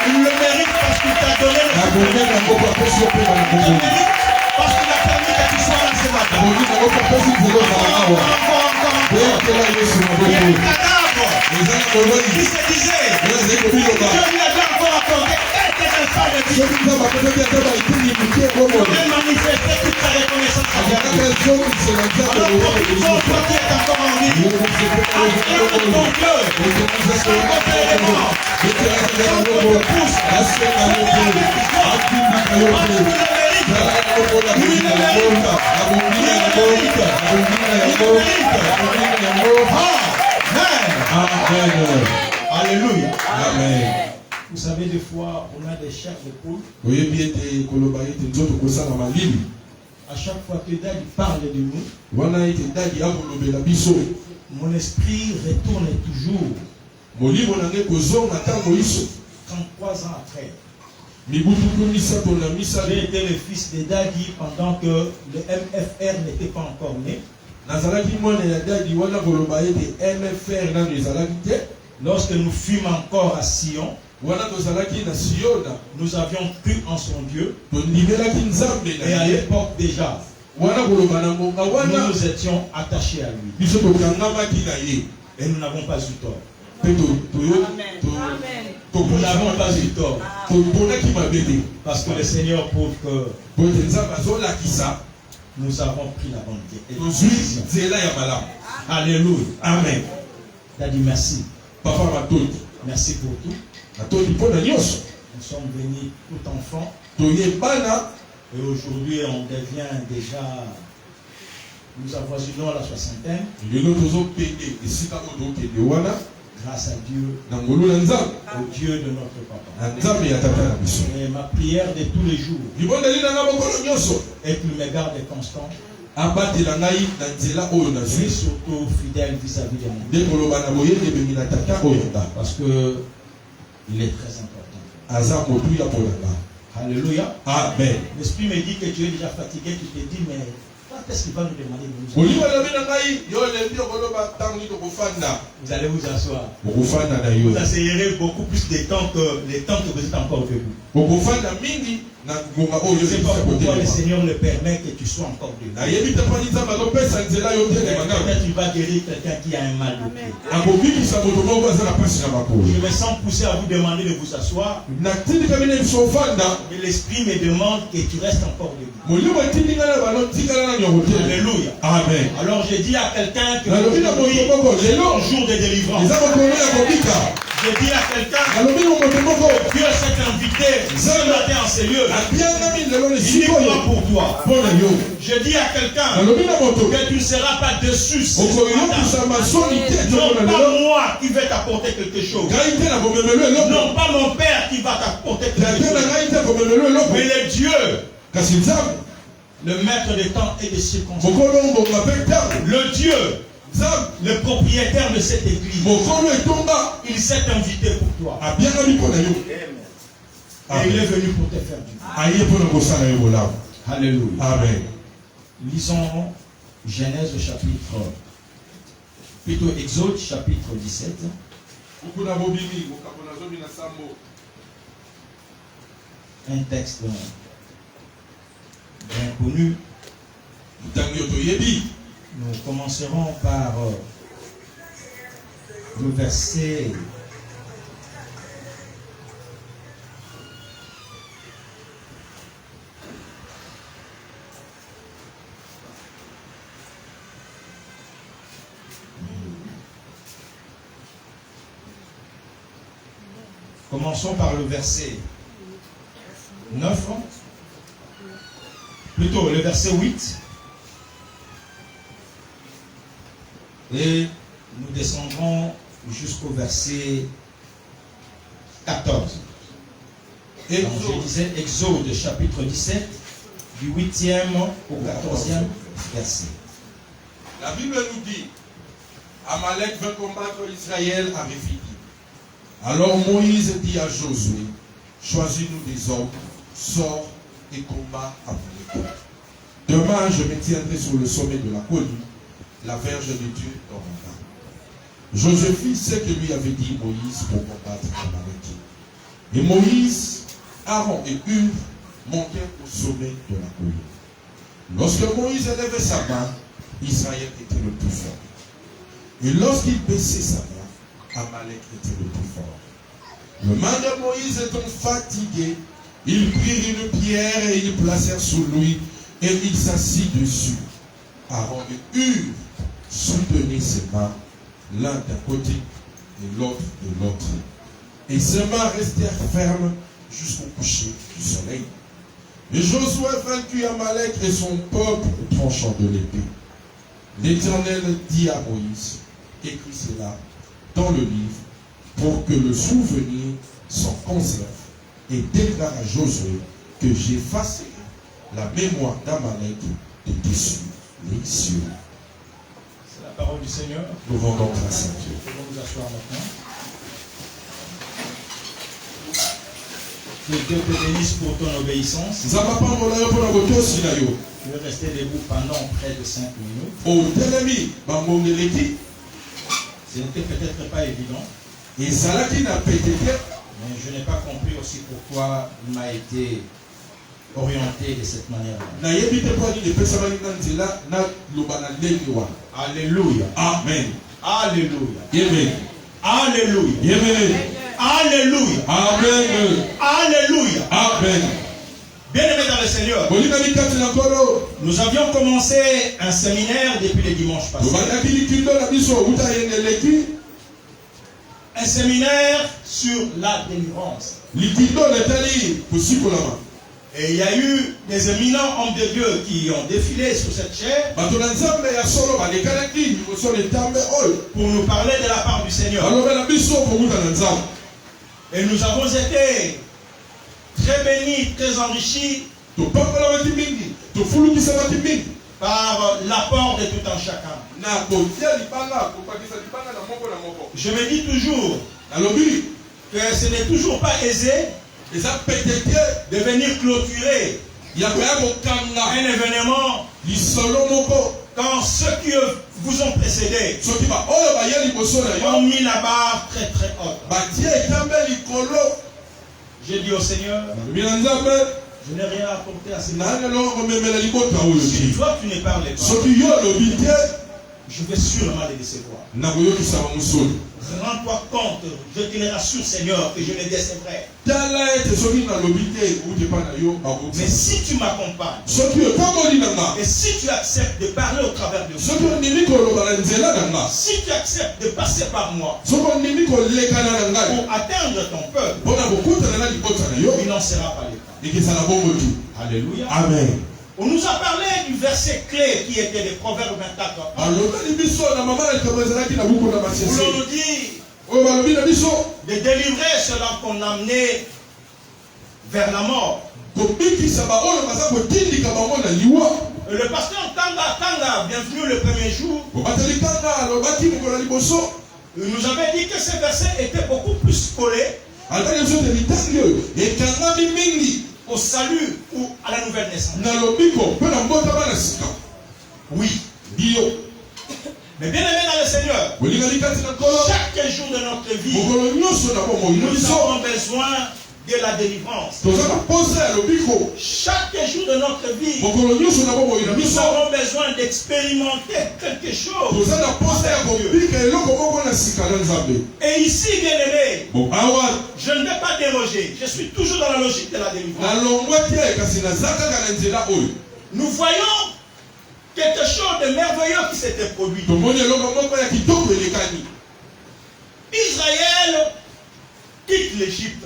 Il le mérite parce qu'il t'a donné le parce qu'il a permis que tu sois là ce matin. Il y a des cadavres qui se disaient Dieu lui avait encore accordé quelques instants de vie. Il a manifesté toute sa reconnaissance à Dieu. Alors pour tous toi qui es encore en vie, acclame ton Dieu. Sans côté les morts, sans côté pousse, Alléluia. Amen. Vous savez, des fois, on a des chairs de poule. À chaque fois que Dad parle de nous, mon esprit retourne toujours 33 ans après. J'ai été le fils de Daddy pendant que le MFR n'était pas encore né. Lorsque nous fûmes encore à Sion, nous avions cru en son Dieu. Et à l'époque déjà, nous nous étions attachés à lui. Et nous n'avons pas eu tort. Nous n'avons pas eu tort. Parce que le Seigneur prouve que nous avons pris la bonne décision. Alléluia. Amen. Daddy, merci. Papa, merci pour tout. Nous sommes venus tout enfants. Et aujourd'hui, on devient déjà. Nous avoisinons la soixantaine. Grâce à Dieu, au Dieu de notre papa. Et ma prière de tous les jours est qu'il me garde constant. Et surtout fidèle vis-à-vis de mon. Parce que il est très important. Alléluia. Amen. L'esprit me dit que tu es déjà fatigué, tu te dis, mais quand est-ce qu'il va nous demander de nous Vous allez vous asseoir. Vous asseyerez beaucoup plus de temps que les temps que vous êtes encore debout. C'est pas pourquoi le Seigneur le permet que tu sois encore debout. Peut-être tu vas guérir quelqu'un qui a un mal de pied. Je me sens poussé à vous demander de vous asseoir. Et l'Esprit me demande que tu restes encore debout. Alléluia. Amen. Alors je dis à quelqu'un que c'est un jour de délivrance. Je dis à quelqu'un que Dieu s'est invité ce matin en ces lieux. Uniquement pour toi. Je dis à quelqu'un que tu ne seras pas déçu ce matin. Non pas moi qui vais t'apporter quelque chose. Non pas mon père qui va t'apporter quelque chose. Mais le Dieu, le maître des temps et des circonstances. Le Dieu, le propriétaire de cette église, il s'est invité pour toi. Et il est venu pour te faire du bien. Alléluia. Amen. Lisons Genèse chapitre, plutôt Exode chapitre 17. Un texte bien connu. Nous commencerons par le verset 9, plutôt le verset 8. Et nous descendrons jusqu'au verset 14. Donc je disais Exode chapitre 17, du 8e au 14e. versets. La Bible nous dit, Amalek veut combattre Israël à Rephidim. Alors Moïse dit à Josué, choisis-nous des hommes, sors et combat Amalek. Demain, je me tiendrai sur le sommet de la colline, la verge de Dieu dormira. Josué fit ce que lui avait dit Moïse pour combattre Amalek. Et Moïse, Aaron et Hur montèrent au sommet de la colline. Lorsque Moïse élevait sa main, Israël était le plus fort. Et lorsqu'il baissait sa main, Amalek était le plus fort. Le main de Moïse étant fatigué, ils prirent une pierre et ils placèrent sous lui et il s'assit dessus. Aaron et Hur soutenaient ses mains, l'un d'un côté et l'autre de l'autre. Et ses mains restèrent fermes jusqu'au coucher du soleil. Et Josué vaincut Amalek et son peuple au tranchant de l'épée. L'Éternel dit à Moïse, écris cela dans le livre pour que le souvenir s'en conserve et déclare à Josué que j'effacerai la mémoire d'Amalek de dessus les cieux. C'est la parole du Seigneur. Nous rendons grâce à Dieu. Nous allons nous asseoir maintenant. Que Dieu te bénisse pour ton obéissance. Tu veux rester debout pendant près de 5 minutes. Ce n'était peut-être pas évident. Mais je n'ai pas compris aussi pourquoi il m'a été orienté de cette manière-là. Alléluia. Amen. Alléluia. Amen. Alléluia. Amen. Alléluia. Amen. Alléluia. Amen. Bien-aimés dans le Seigneur, nous avions commencé un séminaire depuis le dimanche passé. Un séminaire sur la délivrance. Et il y a eu des éminents hommes de Dieu qui ont défilé sur cette chaire pour nous parler de la part du Seigneur. Et nous avons été très bénis, très enrichis par l'apport de tout un chacun. Je me dis toujours que ce n'est toujours pas aisé de venir clôturer un événement quand ceux qui vous ont précédé ont mis la barre très très haute. J'ai dit au Seigneur, je n'ai rien à apporter à ces gens. Si toi tu ne parles pas, je vais sûrement les décevoir. Rends-toi compte, je te le rassure Seigneur, que je les décevrai. Mais si tu m'accompagnes, et si tu acceptes de parler au travers de moi, si tu acceptes de passer par moi pour atteindre ton peuple, il n'en sera pas le cas. Alléluia. Amen. On nous a parlé du verset clé qui était le Proverbe 24. Où l'on nous dit de délivrer ceux-là qu'on a amené vers la mort. Le pasteur Tanga, bienvenu le premier jour, nous avait dit que ce verset était beaucoup plus collé au salut ou à la nouvelle naissance. Oui. Mais bien aimé dans le Seigneur, chaque jour de notre vie, nous avons besoin de la délivrance. Chaque jour de notre vie, nous avons besoin d'expérimenter quelque chose. Et ici, bien aimé, je ne vais pas déroger. Je suis toujours dans la logique de la délivrance. Nous voyons quelque chose de merveilleux qui s'était produit. Israël quitte l'Égypte.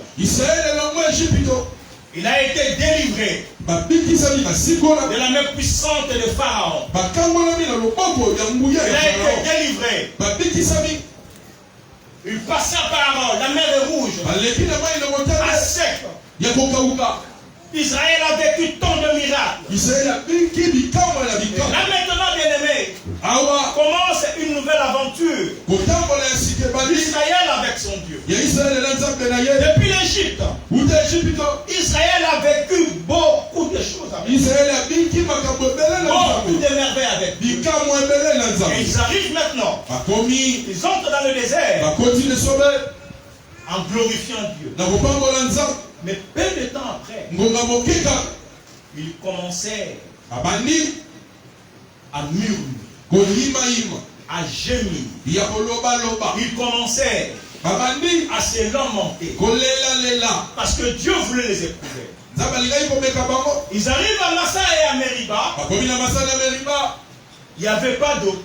Il a été délivré de la main puissante de Pharaon. Il a été délivré. Il passa par la mer Rouge à sec. Israël a vécu tant de miracles. Là maintenant, bien-aimé, commence une nouvelle aventure. Israël avec son Dieu. Depuis l'Égypte, Israël a vécu beaucoup de choses avec Dieu. Beaucoup de merveilles avec Dieu. Et ils arrivent maintenant. Ils entrent dans le désert en glorifiant Dieu. Mais peu de temps après, ils commençaient à murmurer, à gémir. Ils commençaient à se lamenter parce que Dieu voulait les éprouver. Ils arrivent à Massa et à Meriba. Il n'y avait pas d'eau.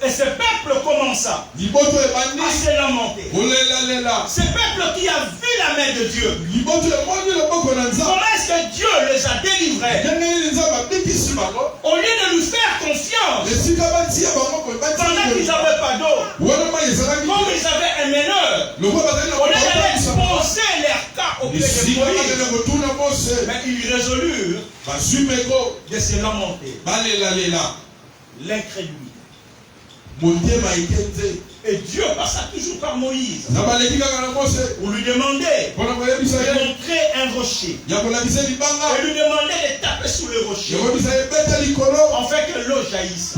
Et ce peuple commença à se lamenter. Ce peuple qui a vu la main de Dieu. Comment est-ce que Dieu les a délivrés? Au lieu de lui faire confiance, pendant qu'ils n'avaient pas d'eau, comme ils avaient un meneur, au lieu d'aller exposer leur cas auprès de Moïse, mais ils résolurent de se lamenter. L'incrédulité. Et Dieu passa toujours par Moïse pour lui demander de montrer un rocher. Et lui demander de taper sur le rocher afin que l'eau jaillisse.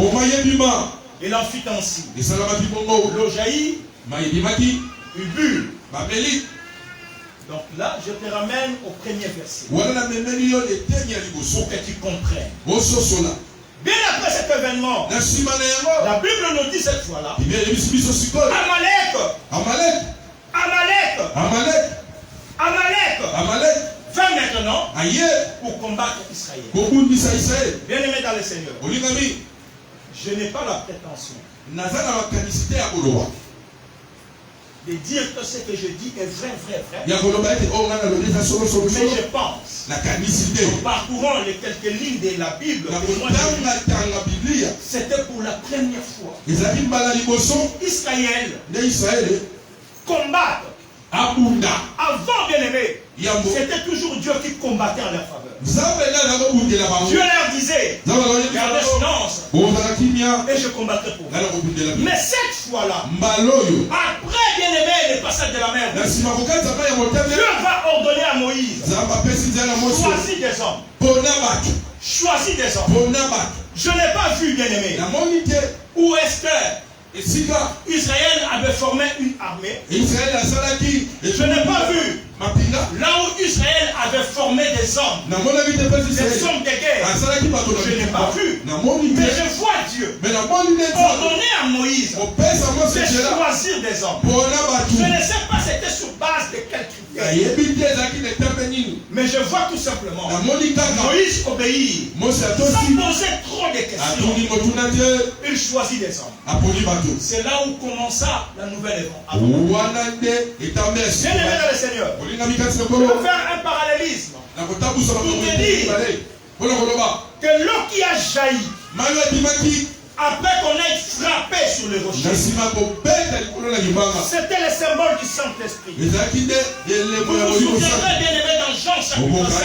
Il en fit ainsi. L'eau jaillit, il but. Donc là, je te ramène au premier verset pour que tu comprennes. Bien après cet événement, la Bible nous dit cette fois-là, Amalek va maintenant pour combattre Israël. Bien aimé dans le Seigneur, je n'ai pas la prétention de dire que ce que je dis est vrai. Mais je pense, en parcourant les quelques lignes de la Bible, c'était pour la première fois. Israël combattre. Avant, bien aimé, c'était toujours Dieu qui combattait en leur faveur. Dieu leur disait, gardez silence et je combattrai pour vous. Mais cette fois-là, après, bien aimé, le passage de la mer, Dieu va ordonner à Moïse, choisis des hommes. Choisis des hommes. Je n'ai pas vu, bien aimé, où est-ce que Israël avait formé une armée. Je n'ai pas vu là où Israël avait formé des hommes de guerre. Je n'ai pas vu. Mais je vois Dieu ordonner à Moïse de choisir des hommes. Je ne sais pas c'était sur base de quel critère. Mais je vois tout simplement Moïse obéit sans poser trop de questions. Il choisit des hommes. C'est là où commença la nouvelle aventure. Bien aimé dans le Seigneur, je vais faire un parallélisme pour te dire que l'eau qui a jailli après qu'on ait frappé sur le rocher, c'était le symbole du Saint-Esprit. Vous vous souviendrez, bien aimé, dans Jean chapitre 5,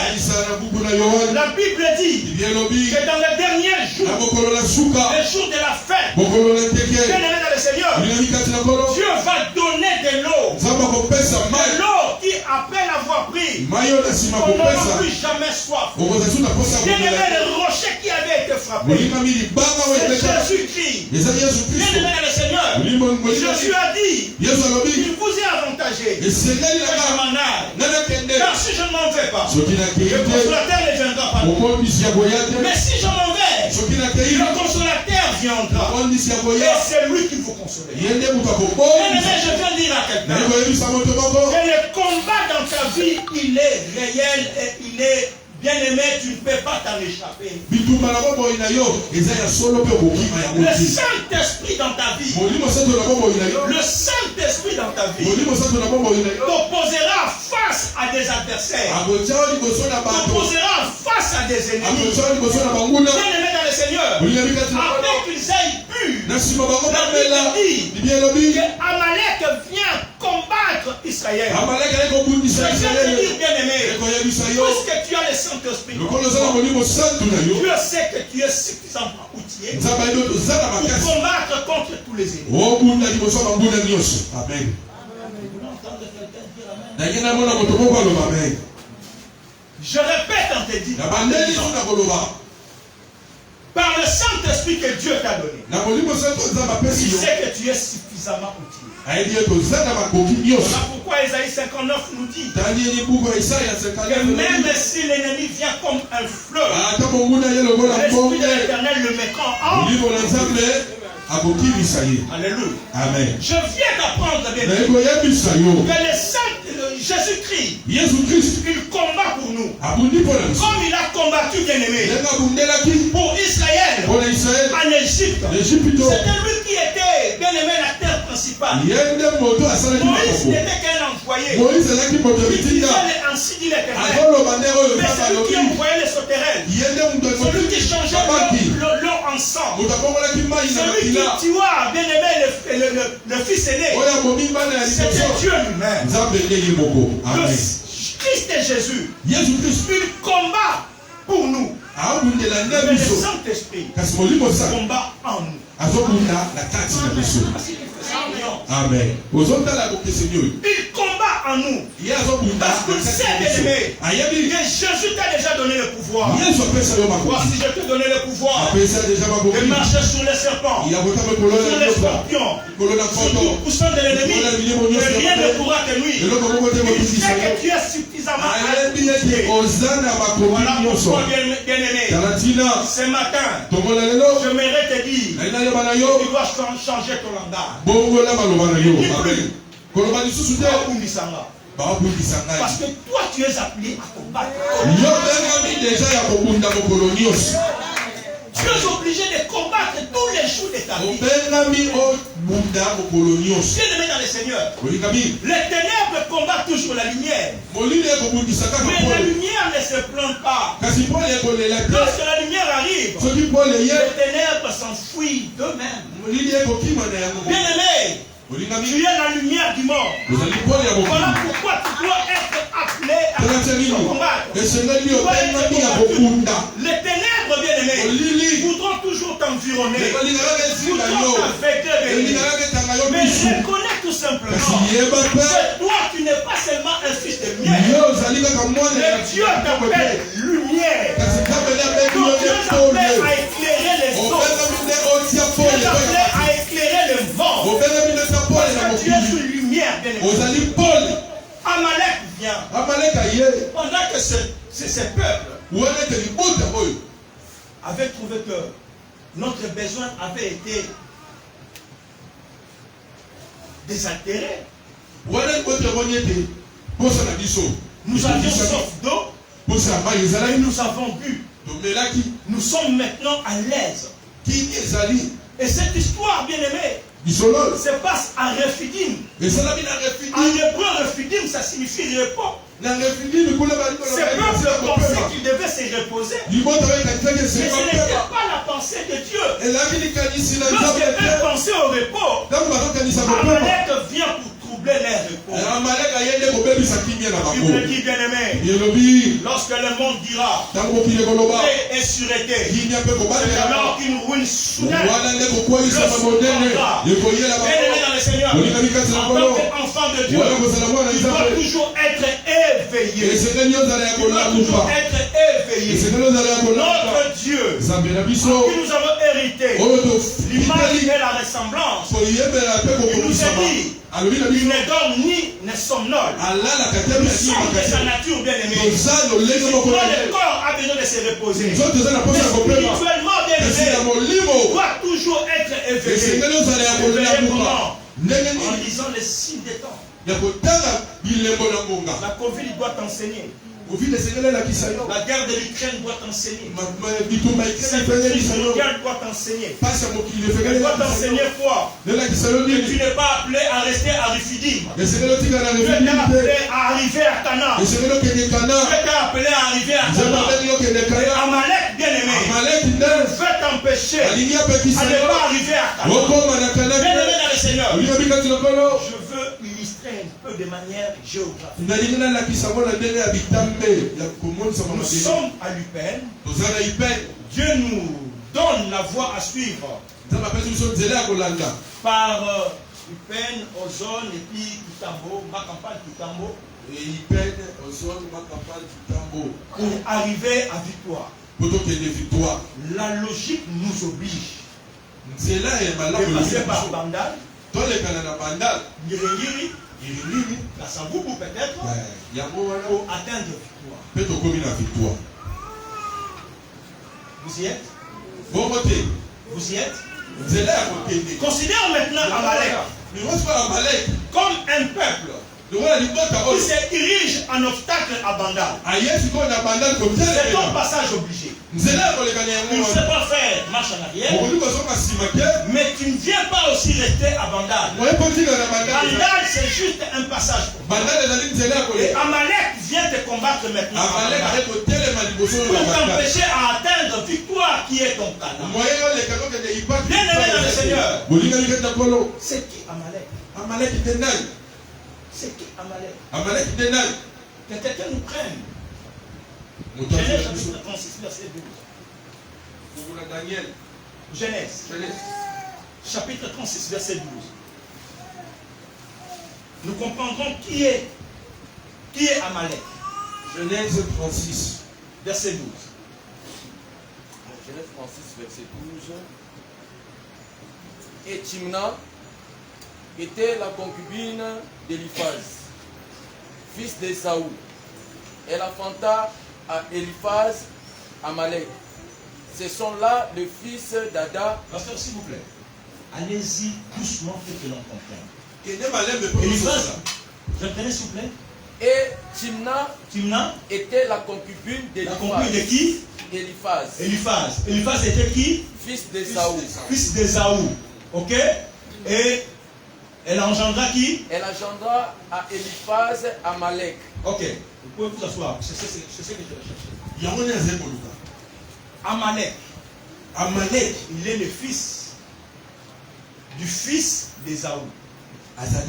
la Bible dit que dans les derniers jours, les jours de la fête, bien aimé dans le Seigneur, Dieu va donner de l'eau. De l'eau qui, après l'avoir pris, on n'aura plus jamais soif. Bien aimé, le rocher qui avait été frappé, Jésus-Christ. Bien aimé le Seigneur, Jésus a dit, il vous est avantagé que je m'en aille. Car si je ne m'en vais pas, le consolateur ne viendra pas. Mais si je m'en vais, le consolateur viendra. Et c'est lui qui vous consolera. Bien aimé, je viens dire à quelqu'un que le combat dans ta vie, il est réel et il est bien aimé, tu ne peux pas t'en échapper. Le Saint-Esprit dans ta vie, le Saint-Esprit dans ta vie t'opposera face à des adversaires, t'opposera face à des ennemis. Bien aimé dans le Seigneur, après qu'ils aient pu, la Bible dit que Amalek Amalek vient combattre Israël. Je viens te dire, bien-aimé, puisque tu as le Saint-Esprit, Dieu sait que tu es suffisamment outillé pour combattre contre tous les ennemis. Amen. Je répète en te disant, par le Saint-Esprit que Dieu t'a donné, il sait que tu es suffisamment outillé. Voilà pourquoi Isaïe 59 nous dit que même si l'ennemi vient comme un fleuve, l'Esprit de l'Éternel le mettra en Alléluia. Amen. Je viens d'apprendre que le Jésus-Christ, il combat pour nous. Comme il a combattu, bien-aimé, pour Israël en Égypte. C'était lui qui était, bien-aimé, la terre principale. Moïse n'était qu'un envoyé. Il disait ainsi dit l'Éternel. Mais c'est lui qui envoyait les sauterelles. Celui qui changeait l'eau ensemble. Celui qui tua, bien-aimé, le fils aîné. C'était Dieu lui-même. Christ et Jésus, il combat pour nous. Mais le Saint-Esprit combat en nous. Amen. Il combat en nous. Parce que c'est bien-aimé. Que Jésus t'a déjà donné le pouvoir. Voici, je te donné le pouvoir de marcher sur les serpents, sur les scorpions, sur tout poussant de l'ennemi. Que rien ne pourra te nuire. Il sait que tu es suffisamment actif. Voilà pourquoi, bien-aimé, ce matin, j'aimerais te dire, tu dois changer ton langage. Parce que toi tu es appelé à combattre. Tu es obligé de combattre tous les jours de ta vie. Bien-aimé dans le Seigneur, les ténèbres combattent toujours la lumière. Mais la lumière ne se plante pas. Lorsque la lumière arrive, les ténèbres s'enfuient d'eux-mêmes. Bien-aimé, tu es la lumière du monde. Voilà pourquoi tu dois être appelé à combattre. Les ténèbres, bien-aimés, voudront toujours t'environner, voudront t'affecter. Mais reconnais tout simplement que toi, tu n'es pas seulement un fils de lumière. Mais Dieu t'appelle lumière. Donc Dieu t'appelle à éclairer les autres. Dieu t'appelle à éclairer le monde. Parce que tu es une lumière, bien-aimé. Amalek vient. Pendant que ces peuples avaient trouvé que notre besoin avait été désaltéré. Nous avions soif d'eau et nous avons bu. Nous sommes maintenant à l'aise. Et cette histoire, bien-aimée, se passe à Rephidim. En hébreu, Rephidim, ça signifie repos. Ces peuples pensaient qu'ils devaient se reposer. Mais ce n'était pas la pensée de Dieu. Lorsque eux pensaient au repos, Amalek vient pour troubler leur repos. La Bible dit, bien-aimé, lorsque le monde dira paix et sûreté, c'est alors qu'une ruine soudaine le surprendra. Bien-aimé dans le Seigneur, en tant qu'enfant de Dieu, il doit toujours être éveillé. Il doit toujours être éveillé. Notre Dieu, en qui nous avons hérité l'image et la ressemblance, il nous a dit, il ne dort ni ne somnole. Nous sommes de sa nature bien-aimée. Le corps a besoin de se reposer. Mais spirituellement bien-aimé, doit toujours être éveillé. Éveillé comment? En lisant les signes des temps. La Covid doit t'enseigner. La guerre de l'Ukraine doit t'enseigner. Cette crise mondiale doit t'enseigner. Elle doit t'enseigner quoi? Que tu n'es pas appelé à rester à Rephidim. Tu es appelé à arriver à Canaan. Tu es appelé à arriver à Canaan. Et Amalek, bien-aimé, veut t'empêcher à ne pas arriver à Canaan. Bien-aimé dans le Seigneur, Seigneur, je veux illustrer un peu de manière géographique. Nous sommes à l'Upen. Dieu nous donne la voie à suivre. Par Upen, Ozone et puis Kitambo, ma campagne Kitambo. Pour arriver à Victoire. La logique nous oblige de passer par Bandal, Ngirengiri, Kassavubu peut-être, pour atteindre Victoire. Vous y êtes? Vous y êtes? Considère maintenant Amalek comme un peuple qui se dirige en obstacle à Bandal. C'est ton passage obligé. Tu ne sais pas faire marche en arrière, mais tu ne viens pas aussi rester à Bandal. Bandal, c'est juste un passage. Et Amalek vient te combattre maintenant pour t'empêcher à atteindre victoire qui est ton canal. Bien aimé dans le Seigneur, c'est qui Amalek? C'est qui Amalek? Que quelqu'un nous prenne. Genèse chapitre 36, verset 12. Genèse chapitre 36, verset 12. Nous comprendrons qui est Amalek. Genèse 36, verset 12. Genèse 36, verset 12. Et Timna était la concubine d'Éliphaz, fils d'Ésaü. Elle enfanta à Éliphaz Amalek. Ce sont là les fils d'Ada. Pasteur, s'il vous plaît, allez-y doucement pour que l'on comprenne. Éliphaz, je prenais s'il vous plaît. Et Timna était la concubine d'Éliphaz. La concubine de qui? Éliphaz était qui? Fils d'Ésaü. Fils d'Ésaü. Ok? Et elle engendra qui? Elle engendra à Éliphaz Amalek. Ok. Vous pouvez vous asseoir. C'est ce que je cherchais. Amalek, il est le fils du fils d'Ésaü. C'est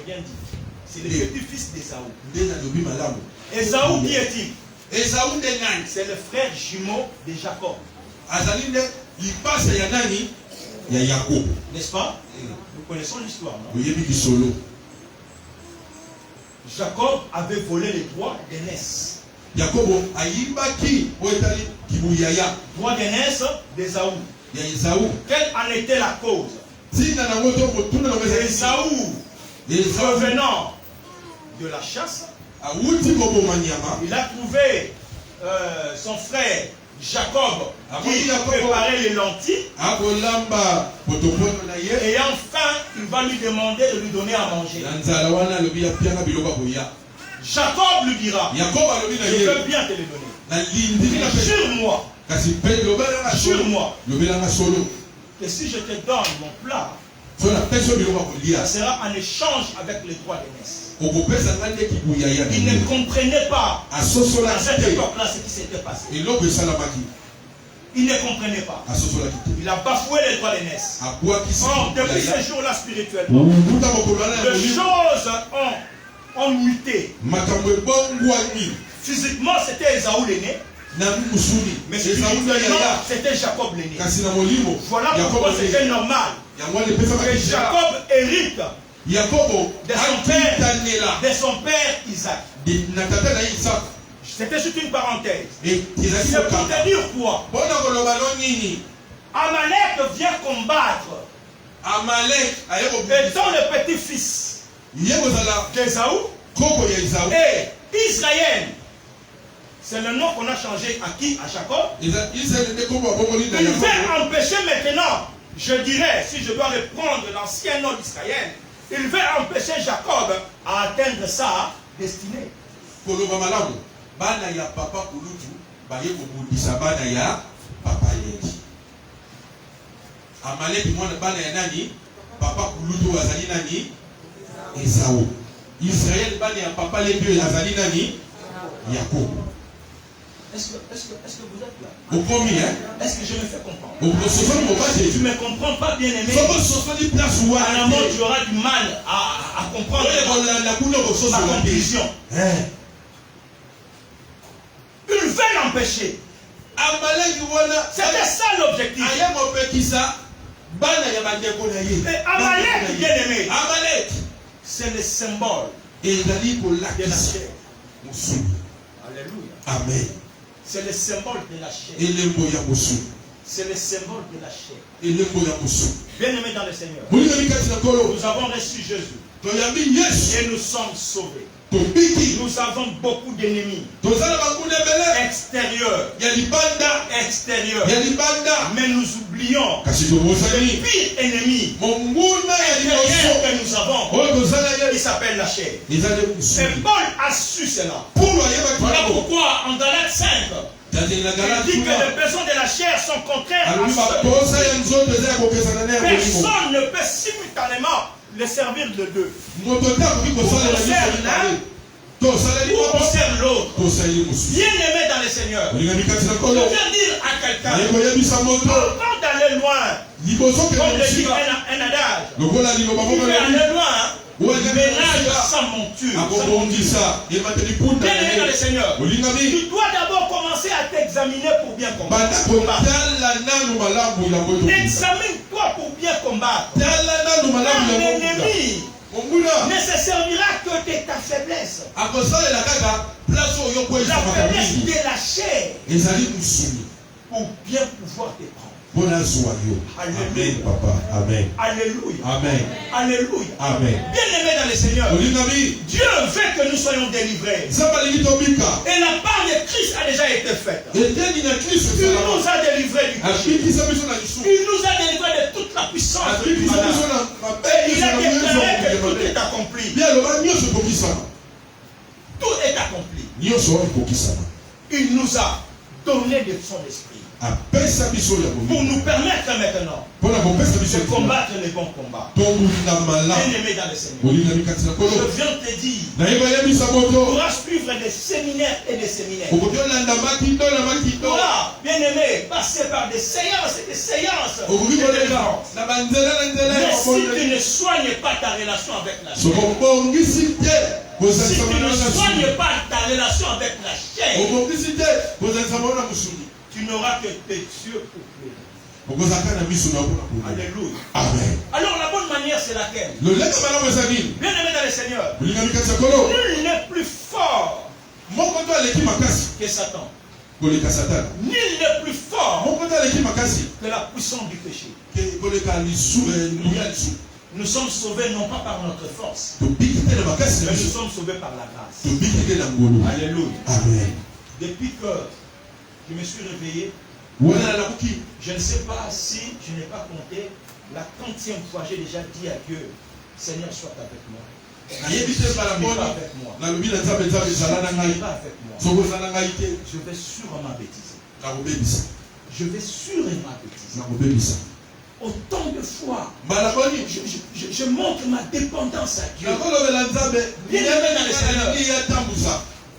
bien dit. C'est le petit-fils d'Ésaü. Ésaü, qui est-il? C'est le frère jumeau de Jacob. N'est-ce pas? Nous connaissons l'histoire, non? Jacob avait volé les droits d'aînesse. Droit d'aînesse d'Ésaü. Quelle en était la cause? Ésaü, revenant de la chasse, il a trouvé son frère Jacob qui préparait les lentilles. Et enfin, il va lui demander de lui donner à manger. Jacob lui dira, je veux bien te le donner. Jure-moi que si je te donne mon plat, ça sera en échange avec les droits d'aînesse. Il ne comprenait pas à cette époque-là ce qui s'était passé. Il ne comprenait pas. Il a bafoué les droits d'aînesse. Or, depuis ce jour-là spirituellement, les choses ont muté. Physiquement, c'était Ésaü l'aîné. Mais spirituellement, c'était Jacob l'aîné. Voilà pourquoi c'était normal que Jacob hérite de son père Isaac. C'était juste une parenthèse. C'est pour te dire quoi? Amalek vient combattre étant le petit-fils d'Ésaü et Israël. C'est le nom qu'on a changé à qui? À Jacob. Il veut empêcher maintenant, je dirais, si je dois reprendre l'ancien nom d'Israël, il veut empêcher Jacob à atteindre sa destinée. Amalek mwana bana ya nani? Papa kulutu azali nani? Ésaü. Israël bana ya papa lebio azali nani? Yakob. Est-ce que vous êtes là? Au premier, hein? Est-ce que je me fais comprendre? Tu ne me comprends pas, bien aimé. À la mort, tu auras du mal à comprendre ma conclusion. Ils veulent empêcher. C'était ça l'objectif. Et Amalek, bien aimé, c'est le symbole de la chair. Alléluia. Amen. C'est le symbole de la chair. C'est le symbole de la chair. Bien aimé dans le Seigneur, nous avons reçu Jésus et nous sommes sauvés. Nous avons beaucoup d'ennemis extérieurs. Mais nous oublions le pire ennemi intérieur que nous avons. Il s'appelle la chair. Et Paul a su cela. Voilà pourquoi en Galates 5, il dit que les besoins de la chair sont contraires à ceux de Dieu. Personne ne peut simultanément le servir de deux. Ou on sert l'un, ou on sert l'autre. Bien aimé dans le Seigneur, je viens dire à quelqu'un, avant d'aller loin, comme le dit un adage, tu veux aller loin, ménage sans monture. Bien aimé dans le Seigneur, tu dois d'abord commencer à t'examiner pour bien combattre. Examine-toi pour bien combattre. L'ennemi ne se servira que de ta faiblesse. La faiblesse de la chair pour bien pouvoir te prendre. Amen, papa. Amen. Alléluia. Amen. Alléluia. Amen. Bien aimé dans le Seigneur, Dieu veut que nous soyons délivrés. Et la part de Christ a déjà été faite. Il nous a délivrés du péché. Il nous a délivrés de toute la puissance du malade. Et il a déclaré que tout est accompli. Tout est accompli. Il nous a donné de son esprit pour nous permettre maintenant de combattre les bons combats. Bien aimé dans le Seigneur, je viens te dire, tu pourras suivre des séminaires et des séminaires. Voilà, bien aimé, passer par des séances et des séances. Mais si tu ne soignes pas ta relation avec la chair, si tu ne soignes pas ta relation avec la chair, tu n'auras que tes yeux pour pleurer. Alléluia. Amen. Alors la bonne manière c'est laquelle? Bien aimé dans le Seigneur, nul n'est plus fort que Satan. Nul n'est plus fort que la puissance du péché. Nous sommes sauvés non pas par notre force, mais nous sommes sauvés par la grâce. Alléluia. Amen. Depuis que je me suis réveillé, je ne sais pas si je n'ai pas compté la 30e fois j'ai déjà dit à Dieu, Seigneur, sois avec moi. Pas avec moi. Je vais sûrement bêtiser. Je vais sûrement bêtiser. Autant de fois, je montre ma dépendance à Dieu. Bien aimé dans le Seigneur,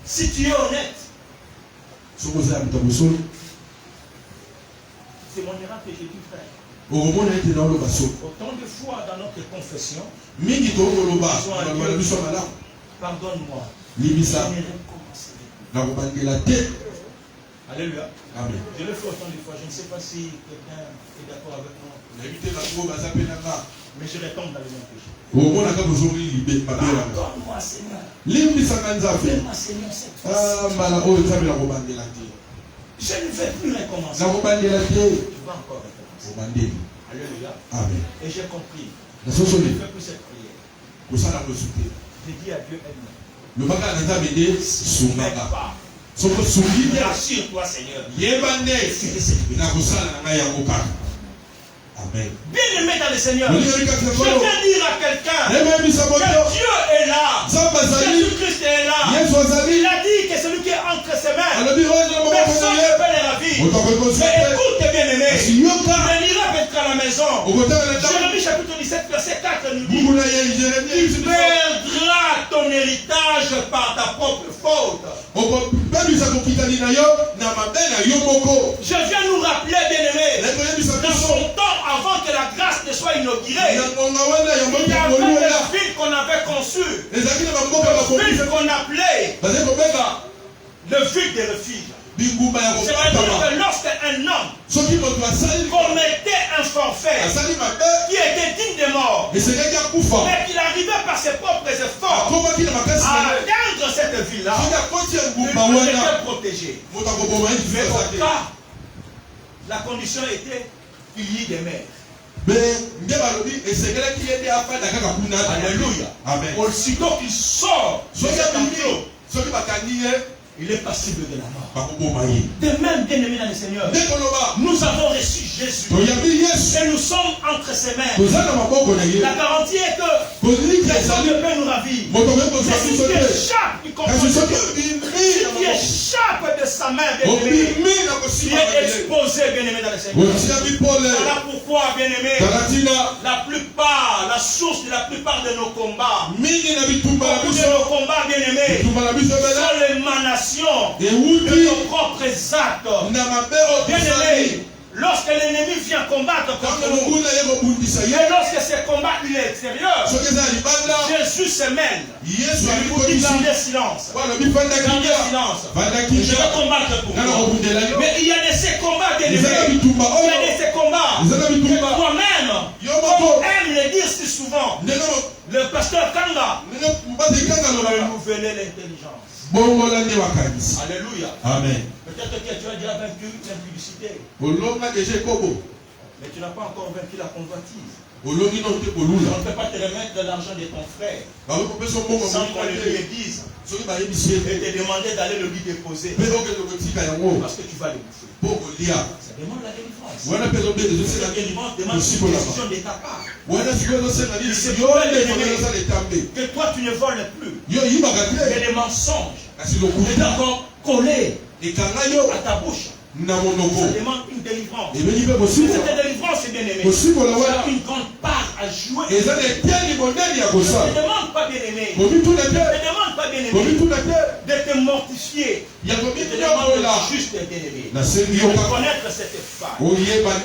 si tu es honnête, c'est mon erreur que j'ai dû faire. Autant de fois dans notre confession, pardonne-moi. Je ne recommencerai. Alléluia. Amen. Je le fais autant de fois. Je ne sais pas si quelqu'un est d'accord avec moi. Mais je retombe dans le même péché. Pardonne-moi, Seigneur. Fais-moi, Seigneur, cette fois. Je ne vais plus recommencer. Tu vas encore recommencer. Alléluia. Amen. Et j'ai compris. Je ne fais plus cette prière. J'ai dit à Dieu, aide-moi. N'aide pas. Rassure-toi, Seigneur. Amen. Bien aimé dans le Seigneur, je viens dire à quelqu'un que Dieu est là. Jésus-Christ est là. Il a dit que celui qui est entre ses mains, personne ne peut les ravir. Mais écoute, bien aimé, tu iras peut-être à la maison. Jérémie chapitre 17, verset 4 nous dit, tu perdras ton héritage par ta propre faute. Je viens nous rappeler, bien-aimés, dans son temps, avant que la grâce ne soit inaugurée, il y avait une ville qu'on avait conçue, une ville qu'on appelait le ville de refuge. C'est-à-dire que lorsqu'un homme commettait un forfait qui était digne de mort, mais qu'il arrivait par ses propres efforts à atteindre cette ville-là, il était protégé. Mais au cas, la condition était qu'il y ait des mers. Alléluia. Aussitôt qu'il sort de cet enclos, il est passible de la mort. De même, bien-aimés dans le Seigneur, nous avons reçu Jésus et nous sommes entre ses mains. La garantie est que personne ne peut nous ravir. Mais si tu échappes du contrôle de Dieu, si tu échappes de sa main, bien-aimé, tu es exposé, bien-aimé dans le Seigneur. Voilà pourquoi, bien-aimé, la source de la plupart de nos combats, bien-aimés, sont l'émanation de nos propres actes. Bien-aimés, lorsque l'ennemi vient combattre contre nous, et lorsque ce combat il est extérieur, Jésus se mêle. Il vous dit gardez silence. Gardez silence. Je vais combattre pour vous. Mais il y a de ces combats, bien-aimés. Il y a de ces combats que toi-même, on aime le dire si souvent. Le pasteur Kanga renouveler l'intelligence. Alléluia. Amen. Peut-être que tu as déjà vaincu l'impudicité, mais tu n'as pas encore vaincu la convoitise. On ne peut pas te remettre de l'argent de ton frère sans qu'on le lui dise et te demander d'aller le lui déposer parce que tu vas le bouffer. Ça demande la délivrance. La délivrance demande une décision de ta part. Il se peut que toi tu ne voles plus. Mais les mensonges est d'abord collé à ta bouche. Ça demande une délivrance. Cette délivrance est bien aimée. Tu as une grande part à jouer. Ne demande pas bien aimé. Ne demande pas bien aimé de te mortifier. Je te demande juste bien aimé. De connaître cette faille.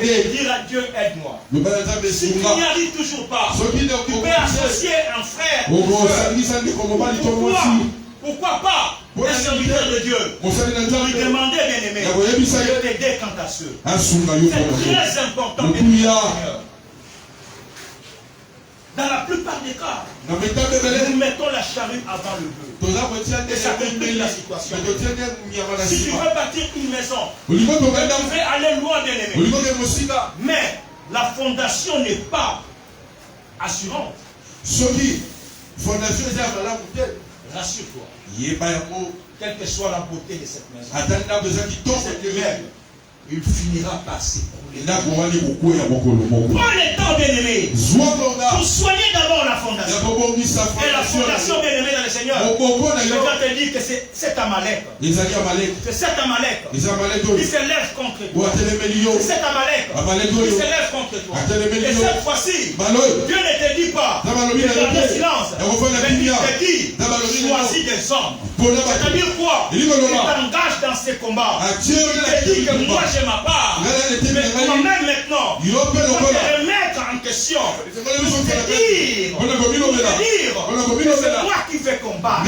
Et de dire à Dieu aide-moi. Si tu n'y arrives toujours pas, tu peux associer un frère. Pourquoi pas un serviteur de Dieu pour lui demander, bien aimé, de t'aider quant à ceux. C'est très important, bien aimé. Dans la plupart des cas, nous mettons la charrue avant le bœuf. Et ça complique la situation. Si tu veux bâtir une maison, tu veux aller loin, bien aimé. Mais la fondation n'est pas assurante. Rassure-toi. Quelle que soit la beauté de cette maison, il finira par s'écrouler. Prends le temps, bien-aimé, pour soigner d'abord la fondation. Et la fondation, bien-aimé dans le Seigneur, je vais te dire que c'est cet Amalek. C'est cet Amalek qui se lève contre toi. C'est cet Amalek qui se lève contre toi. Et cette fois-ci, Dieu ne te dit pas de garder silence, mais il te dit choisis des hommes. C'est-à-dire quoi? Il t'engage dans ces combats. Il te dit que moi j'ai ma part. Mais toi-même maintenant, tu vas te remettre en question. Tu te dire que c'est moi qui vais combattre.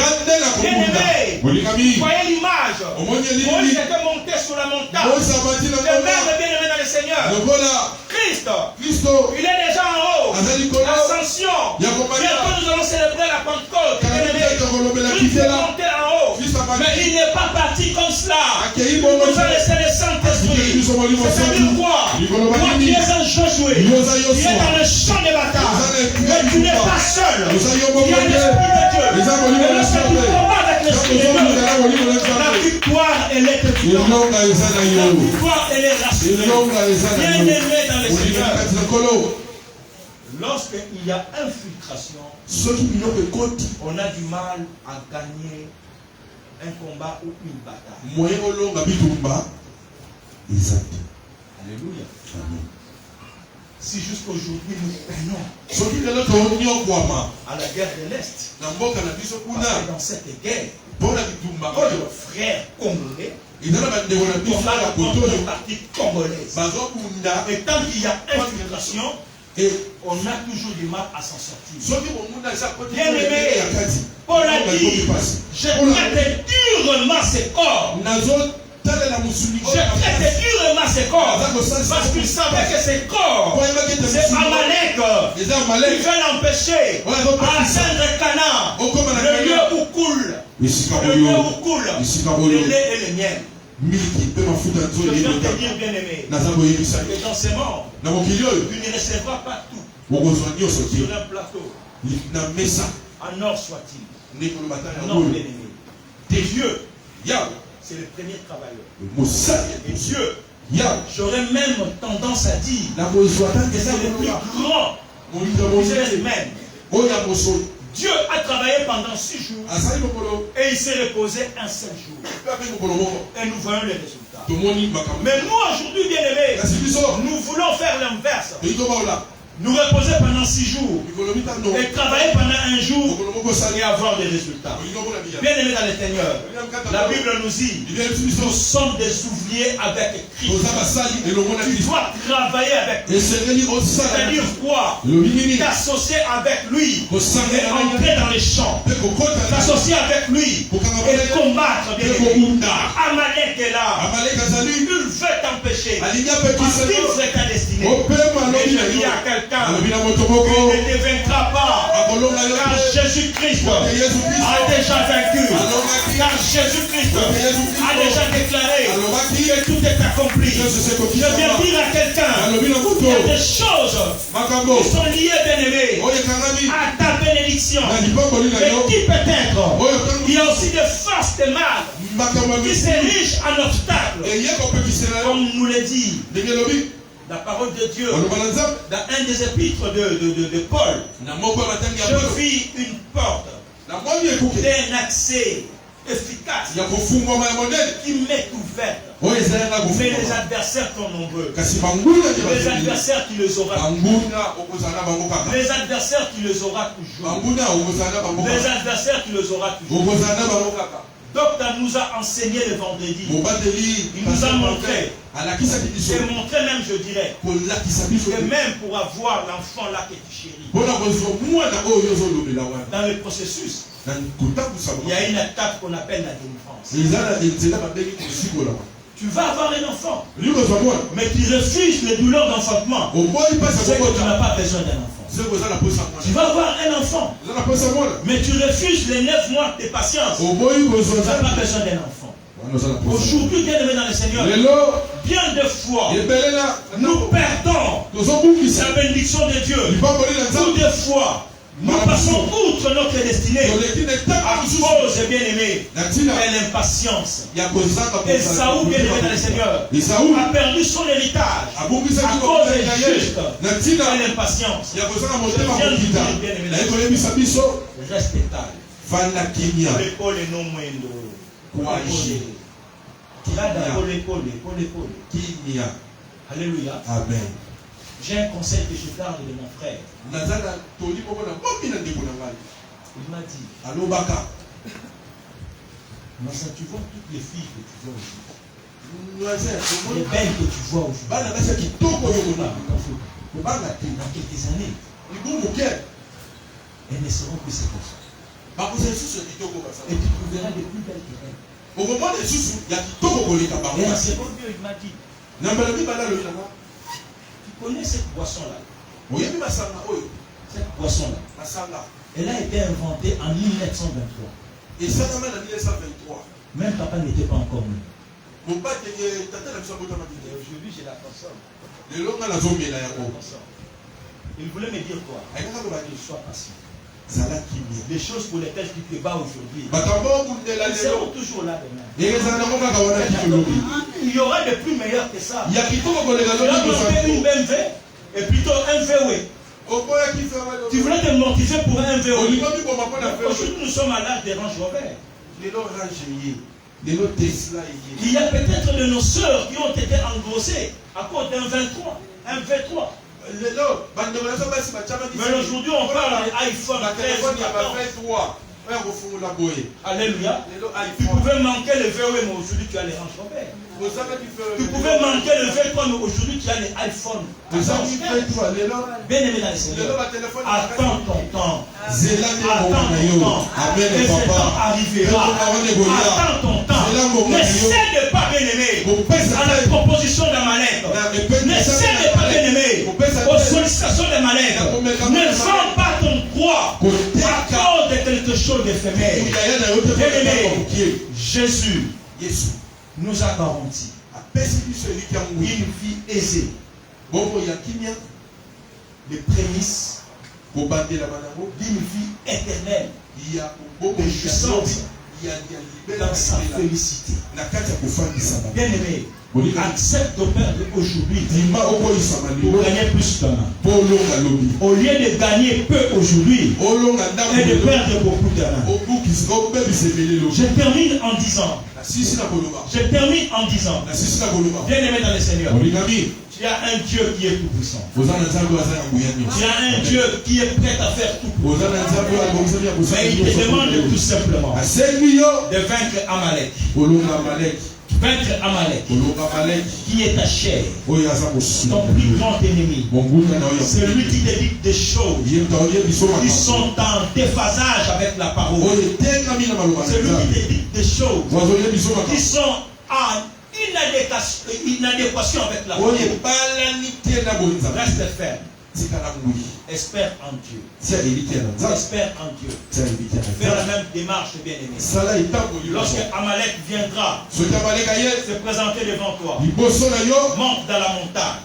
Bien-aimé, voyez l'image. Moïse était monté sur la montagne. Le même bien-aimé dans le Seigneur. Christ, il est déjà en haut. L'ascension. Bientôt nous allons célébrer la Pentecôte. Christ est monté en haut. Mais il n'est pas parti comme cela. Il nous a laissé le Saint-Esprit. C'est-à-dire quoi? Toi qui es un Josué, tu es dans le champ de bataille. Mais tu n'es pas seul. Il y a l'Esprit de Dieu. Et lorsque tu combats avec l'Esprit de Dieu, la victoire, elle est évidente. La victoire, elle est rassurée. Bien aimé dans le Seigneur. Lorsqu'il y a infiltration, on a du mal à gagner un combat ou une bataille. Alléluia. Si jusqu'aujourd'hui nous peinons à la guerre de l'Est, parce que dans cette guerre, nos frères congolais combattent contre le parti congolais. Et tant qu'il y a infiltration, on a toujours du mal à s'en sortir. Bien aimé, Paul a dit, je traite durement ces corps. Je traite durement ces corps parce qu'il savait que ces corps, c'est Amalek. Ils veulent empêcher à atteindre Canaan, le lieu où coule le lait et le miel. Je viens de te dire, bien aimé, que dans ces morts, tu ne recevras pas tout sur un plateau. En or soit-il. Non, bien aimé. Tes yeux, c'est le premier travailleur. Et Dieu, j'aurais même tendance à dire que c'est le plus grand misère même. Dieu a travaillé pendant 6 jours et il s'est reposé un seul jour. Et nous voyons les résultats. Mais nous aujourd'hui, bien aimés, nous voulons faire l'inverse. Nous reposer pendant 6 jours et travailler pendant un jour et avoir des résultats. Bien aimés dans le Seigneur, la Bible nous dit, nous sommes des ouvriers avec Christ. Tu dois travailler avec lui. C'est-à-dire quoi? T'associer avec lui et entrer dans les champs. T'associer avec lui et combattre. Bien aimé. Amalek est là. Il veut t'empêcher à vivre ta destinée. Et je dis à quelqu'un, il ne te vaincra pas, car Jésus-Christ a déjà vaincu, car Jésus-Christ a déjà déclaré que tout est accompli. Je viens dire à quelqu'un, il y a des choses qui sont liées, bien aimé, à ta bénédiction. Et qui peut-être, il y a aussi des forces de mal qui s'érigent en obstacle, comme nous le dit la parole de Dieu, dans un des épîtres de Paul. Je vis une porte d'un accès efficace qui m'est ouverte. Mais les adversaires sont nombreux. Les adversaires, tu les auras toujours. Les adversaires, tu les auras toujours. Les adversaires, tu les auras toujours. Docteur nous a enseigné le vendredi. Il nous a montré. Et montré même, je dirais, que même pour avoir l'enfant là que tu chéris, dans le processus, il y a une étape qu'on appelle la délivrance. Tu vas avoir un enfant, mais tu refuses les douleurs d'enfantement. C'est que tu n'as pas besoin d'un enfant. Tu vas avoir un enfant, mais tu refuses les 9 mois de patience. Tu n'as pas besoin d'un enfant. Aujourd'hui, bien aimé dans le Seigneur, bien de fois, nous perdons la bénédiction de Dieu. Ou des fois, nous passons outre notre destinée à cause, bien aimé, de l'impatience. Et Saoul, bien aimé dans le Seigneur, a perdu son héritage à cause de juste de l'impatience. Je viens de dire, bien aimé dans le Seigneur, reste calme. L'épaule est non moins Alléluia. Amen. J'ai un conseil que je garde de mon frère. Il m'a dit, tu vois toutes les filles que tu vois aujourd'hui, les belles que tu vois aujourd'hui, dans quelques années, elles ne seront plus ces personnes. Et tu trouveras des plus belles que elles. Et un second Dieu, il m'a dit, tu connais cette boisson-là? Cette boisson-là, elle a été inventée en 1923. Même papa n'était pas encore né. Et aujourd'hui, je la consomme. Il voulait me dire quoi? Sois patient. Les choses pour lesquelles tu te bats aujourd'hui, elles seront toujours là demain. Il y aura de plus meilleurs que ça. Tu vas monter une BMW et plutôt un VW. Tu voulais te mortifier pour un VW. Aujourd'hui, nous sommes à l'âge des Range Rover. Il y a peut-être de nos sœurs qui ont été engrossées à cause d'un 23, un V3. Mais aujourd'hui, on parle d'iPhone 13. Alléluia. Tu pouvais manquer le VW, mais aujourd'hui tu as les Range Rover. Tu pouvais manquer le V3, mais aujourd'hui tu as les iPhone. Bien aimé dans le Seigneur. Attends ton temps. Attends ton temps. Et ce temps arrivera. Attends ton temps. N'essaie de pas, bien aimé, à la proposition d'Amalek. N'essaie de pas, bien aimé, aux sollicitations d'Amalek. Ne vends pas ton droit à cause de quelque chose d'éphémère. Bien aimé, Jésus nous a garanti une vie aisée, les prémices d'une vie éternelle, de jouissance dans sa félicité. Bien aimé, accepte de perdre aujourd'hui pour gagner plus demain. Au lieu de gagner peu aujourd'hui et de perdre beaucoup demain. Je termine en disant, bien aimé dans le Seigneur, tu as un Dieu qui est tout puissant. Tu as un Dieu qui est prêt à faire tout. Mais il te demande tout simplement de vaincre Amalek. Vaincre Amalek, qui est ta chair, ton plus grand ennemi. C'est lui qui te dit des choses qui sont en déphasage avec la parole. C'est lui qui te dit des choses qui sont en inadéquation avec la parole. Reste ferme. Espère en Dieu. Espère en Dieu. Faire la même démarche, bien aimé. Lorsque Amalek viendra se présenter devant toi, monte dans la montagne.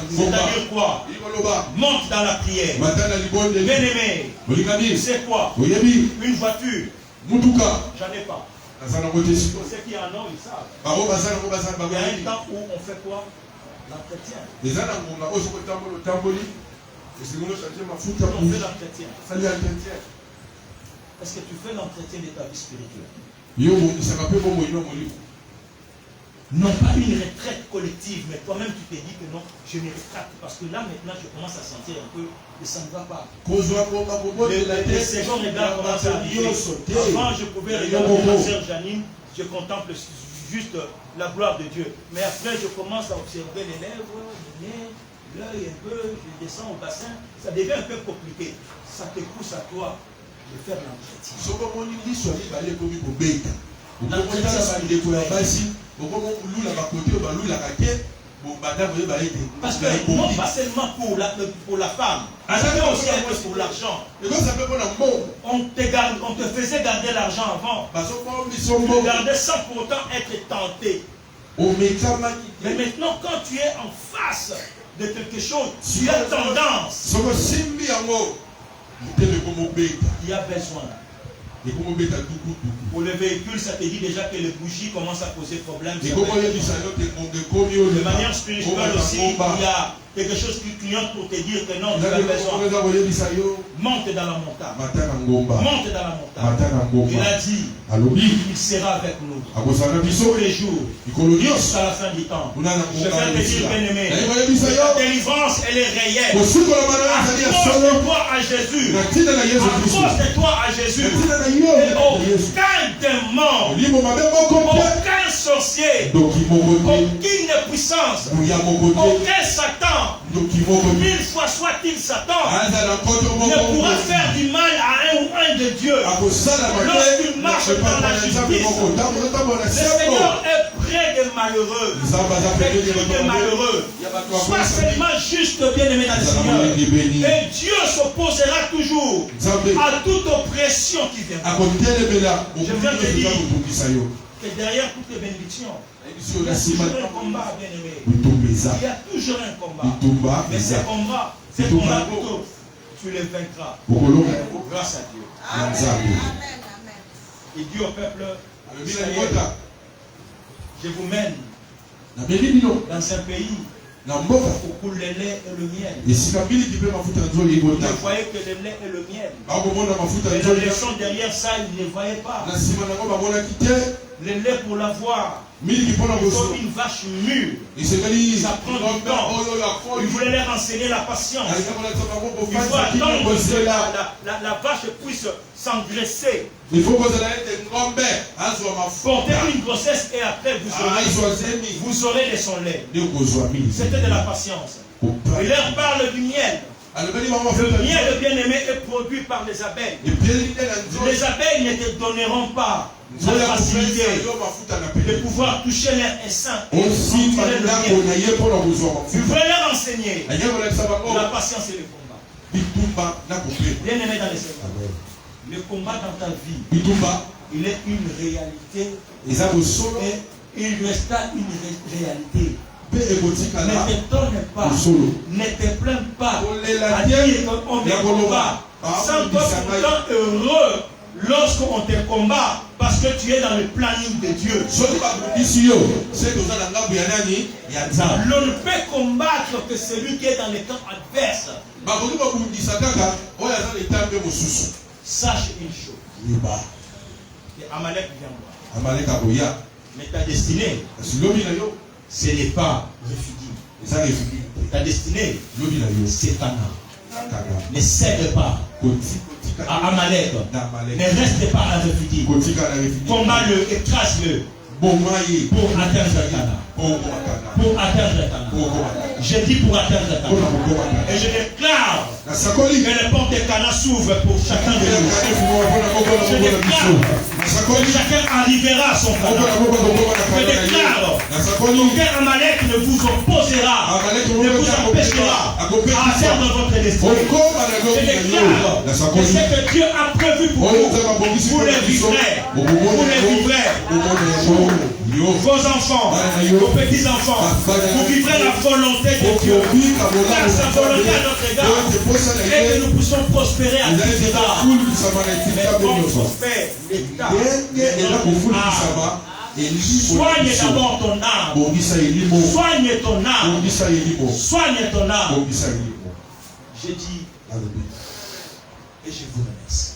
C'est-à-dire quoi? Monte dans la prière. Bien aimé, tu sais quoi? Une voiture, j'en ai pas. Ceux qui en ont, ils savent. Il y a un temps où on fait quoi? L'entretien. On fait l'entretien. Est-ce que tu fais l'entretien de ta vie spirituelle? Non pas une retraite collective, mais toi-même tu te dis que non, je me rétracte parce que là maintenant je commence à sentir un peu que ça ne va pas. Les secondes regards commencent à arriver. Avant je pouvais regarder ma sœur Janine, je contemple juste la gloire de Dieu. Mais après je commence à observer les lèvres, le nez, l'œil un peu, je descends au bassin, ça devient un peu compliqué. Ça te pousse à toi de faire l'entretien. Parce que non pas seulement pour la femme, mais aussi un peu pour l'argent. On te faisait garder l'argent avant. On te gardait sans pour autant être tenté. Mais maintenant, quand tu es en face de quelque chose, tu as tendance. Il y a besoin. Pour le véhicule, ça te dit déjà que les bougies commencent à poser problème. De manière spirituelle aussi, il y a quelque chose qui clignote pour te dire que non, tu as besoin. Monte dans la montagne. Monte dans la montagne. Il a dit, il sera avec nous tous les jours, jusqu'à la fin du temps. Je vais te dire, bien aimé, la délivrance, elle est réelle. À cause de toi à Jésus. À cause de toi à Jésus. Et aucun démon, aucun sorcier, aucune puissance, aucun Satan, 1000 fois soit-il Satan, ne pourra faire du mal à un ou un de Dieu. Lorsqu'il marche dans la justice, le Seigneur est près des malheureux. Des malheureux. Sois seulement juste, bien-aimé dans le Seigneur. Et Dieu s'opposera toujours à toute oppression qui vient. Je viens de dire que derrière toutes les bénédictions, il y a toujours un combat, bien-aimé. Il y a toujours un combat. Mais ces combats plutôt, tu les vaincras. Grâce à Dieu. Amen. Il dit au peuple, je vous mène dans un pays où coule le lait et le miel. Ne voyez que le lait et le miel. Mais la leçon derrière ça, ils ne les voyaient pas. le lait pour l'avoir. Comme une vache mûre. Ça prend du temps. Il voulait leur enseigner la patience. Il faut attendre que la vache puisse s'engraisser. Porter une grossesse et après vous aurez de son lait. C'était de la patience. Il leur parle du miel. Le miel, le bien-aimé, est produit par les abeilles. Les abeilles ne te donneront pas la facilité de pouvoir toucher leur essaim et tirer le miel. Tu veux leur enseigner la patience et le combat. Bien-aimé dans les Seigneur, le combat dans ta vie, il est une réalité et il restera une réalité. Ne t'étonne pas, ne te plains pas à dire qu'on te combat. Sens-toi pourtant heureux lorsqu'on te combat parce que tu es dans le planning de Dieu. L'on ne peut combattre que celui qui est dans les camps adverses. Sache une chose. Amalek vient voir. Mais ta destinée, ce n'est pas Rephidim. Ta destinée, c'est Canaan. Ne cède pas à Amalek. Ne reste pas à Rephidim. Combat-le, écrase-le pour atteindre Canaan. Pour atteindre Canaan. Je dis pour atteindre Canaan. Et je déclare que les portes de Canaan s'ouvrent pour chacun de nous. Je déclare que chacun arrivera à son Canaan. Je déclare qu'aucun Amalek ne vous opposera, ne vous empêchera à atteindre votre destin. Je déclare que ce que Dieu a prévu pour vous, vous le vivrez. Vous le vivrez. Vos enfants, vos petits-enfants, vous vivrez la volonté de Dieu. Car sa volonté à notre égard est que nous puissions prospérer à tous égards. Mais comme prospère l'État, soigne d'abord ton âme. Soigne ton âme. Soigne ton âme. J'ai dit et je vous remercie.